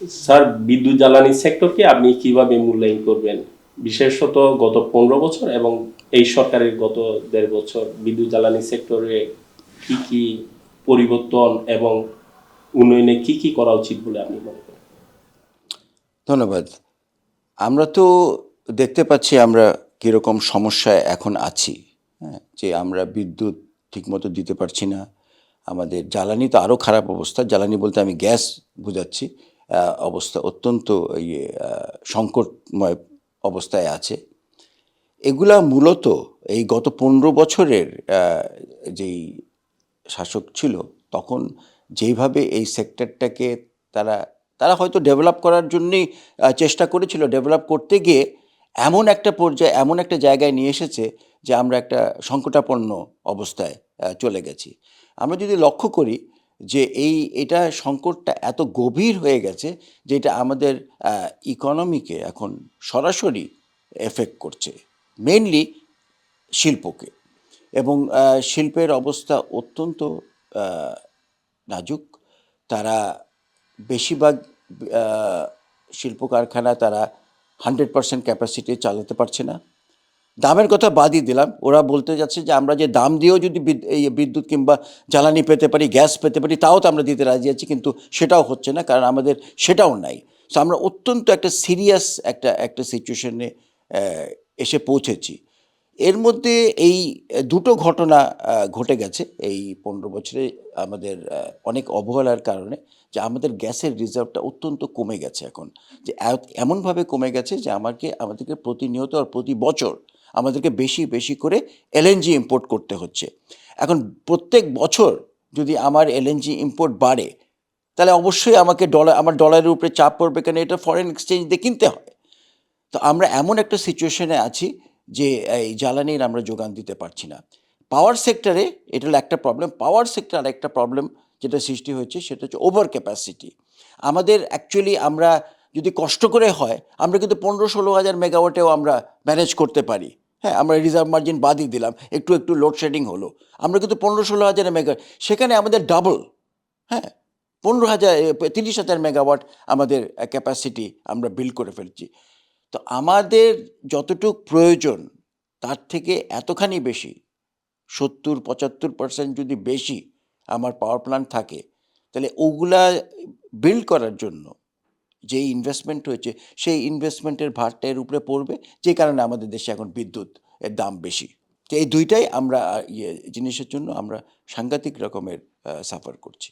Sir, বিদ্যুৎ জ্বালানি সেক্টরকে আপনি কিভাবে মূল্যায়ন করবেন? বিশেষত গত 15 বছর এবং এই সরকারের গত 1.5 বছর বিদ্যুৎ জ্বালানি সেক্টরে কি কি পরিবর্তন এবং উন্নয়নে কি কি করা উচিত বলে আপনি মনে করেন? ধন্যবাদ। আমরা তো দেখতে পাচ্ছি আমরা কীরকম সমস্যায় এখন আছি। হ্যাঁ, যে আমরা বিদ্যুৎ ঠিকমতো দিতে পারছি না। আমাদের জ্বালানি তো আরও খারাপ অবস্থা। জ্বালানি বলতে আমি গ্যাস বোঝাচ্ছি। অবস্থা অত্যন্ত সংকটময় অবস্থায় আছে। এগুলা মূলত এই গত 15 বছরের যেই শাসক ছিল তখন যেইভাবে এই সেক্টরটাকে তারা তারা হয়তো ডেভেলপ করার জন্যই চেষ্টা করেছিল। ডেভেলপ করতে গিয়ে এমন একটা পর্যায়ে এমন একটা জায়গায় নিয়ে এসেছে যে আমরা একটা সংকটাপন্ন অবস্থায় চলে গেছি। আমরা যদি লক্ষ্য করি যে এটা সংকটটা এত গভীর হয়ে গেছে যে এটা আমাদের ইকোনমিকে এখন সরাসরি এফেক্ট করছে, মেইনলি শিল্পকে। এবং শিল্পের অবস্থা অত্যন্ত নাজুক। তারা বেশিরভাগ শিল্প কারখানা তারা 100% ক্যাপাসিটি চালাতে পারছে না। দামের কথা বাদই দিলাম, ওরা বলতে যাচ্ছে যে আমরা যে দাম দিয়েও যদি এই বিদ্যুৎ কিংবা জ্বালানি পেতে পারি, গ্যাস পেতে পারি, তাও তো আমরা দিতে রাজি আছি, কিন্তু সেটাও হচ্ছে না, কারণ আমাদের সেটাও নাই। সো আমরা অত্যন্ত একটা সিরিয়াস একটা সিচুয়েশনে এসে পৌঁছেছি। এর মধ্যে এই দুটো ঘটনা ঘটে গেছে এই 15 বছরে আমাদের অনেক অবহেলার কারণে, যে আমাদের গ্যাসের রিজার্ভটা অত্যন্ত কমে গেছে এখন। যে এমনভাবে কমে গেছে যে আমাদেরকে প্রতিনিয়ত আর প্রতি বছর আমাদেরকে বেশি বেশি করে এলএনজি ইম্পোর্ট করতে হচ্ছে। এখন প্রত্যেক বছর যদি আমার এলএনজি ইম্পোর্ট বাড়ে, তাহলে অবশ্যই আমাকে আমার ডলারের উপরে চাপ পড়বে, কেন এটা ফরেন এক্সচেঞ্জ দিয়ে কিনতে হয়। তো আমরা এমন একটা সিচুয়েশনে আছি যে এই জ্বালানির আমরা যোগান দিতে পারছি না। পাওয়ার সেক্টরে এটা হলো একটা প্রবলেম। পাওয়ার সেক্টর আরেকটা প্রবলেম যেটা সৃষ্টি হয়েছে সেটা হচ্ছে ওভার ক্যাপাসিটি। আমাদের অ্যাকচুয়ালি আমরা যদি কষ্ট করে হয় আমরা কিন্তু 15-16 হাজার মেগাওয়াটেও আমরা ম্যানেজ করতে পারি। হ্যাঁ, আমরা রিজার্ভ মার্জিন বাদই দিলাম, একটু একটু লোডশেডিং হলো, আমরা কিন্তু 15-16 হাজার মেগা, সেখানে আমাদের ডাবল। হ্যাঁ, 15,000 30,000 মেগাওয়াট আমাদের ক্যাপাসিটি আমরা বিল্ড করে ফেলছি। তো আমাদের যতটুক প্রয়োজন তার থেকে এতখানি বেশি, 70-75% যদি বেশি আমার পাওয়ার প্ল্যান্ট থাকে, তাহলে ওগুলা বিল্ড করার জন্য যেই ইনভেস্টমেন্ট হয়েছে সেই ইনভেস্টমেন্টের ভারটা এর উপরে পড়বে, যে কারণে আমাদের দেশে এখন বিদ্যুৎ এর দাম বেশি। তো এই দুইটাই আমরা জিনিসের জন্য আমরা সাংঘাতিক রকমের সাফার করছি।